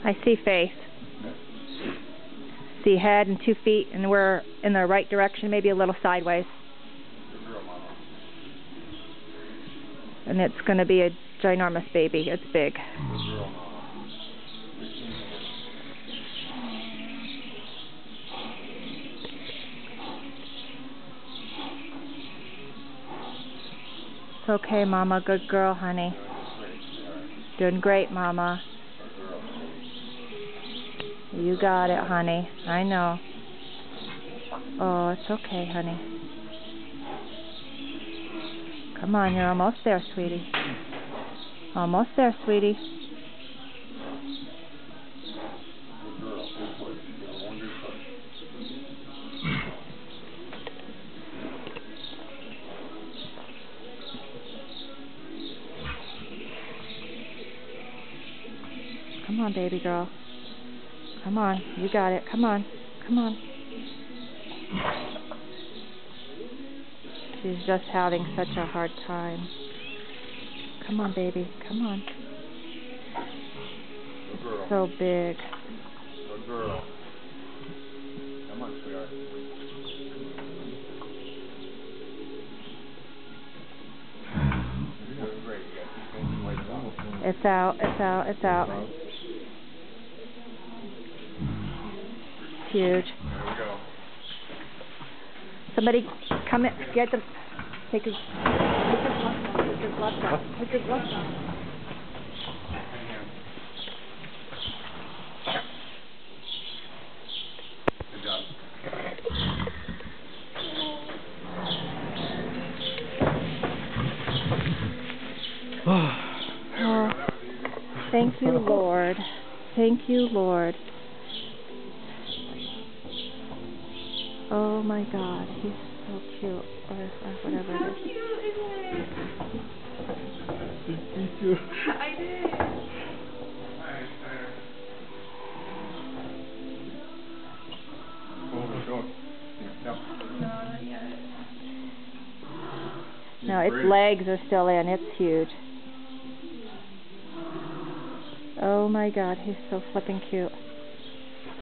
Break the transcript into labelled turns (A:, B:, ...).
A: I see face. See head and 2 feet, and we're in the right direction, maybe a little sideways. And it's going to be a ginormous baby. It's big. It's okay, Mama. Good girl, honey. Doing great, Mama. You got it, honey. I know. Oh, it's okay, honey. Come on, you're almost there, sweetie. Almost there, sweetie. Come on, baby girl. Come on, you got it. Come on. Come on. She's just having such a hard time. Come on, baby. Come on. It's so big.
B: Good girl. Come on, sweetheart. You're doing great. You got 2 pins and lights on.
A: It's out. It's out. It's out. It's huge.
B: There we go.
A: Somebody come in. Get them. Take his left off. Take his left off.
B: Good job.
A: Oh, thank you, Lord. Thank you, Lord. Oh my God, he's so cute, or whatever it is.
C: How cute is it?
B: Thank you.
C: I did.
A: No, its legs are still in. It's huge. Oh my God, he's so flipping cute.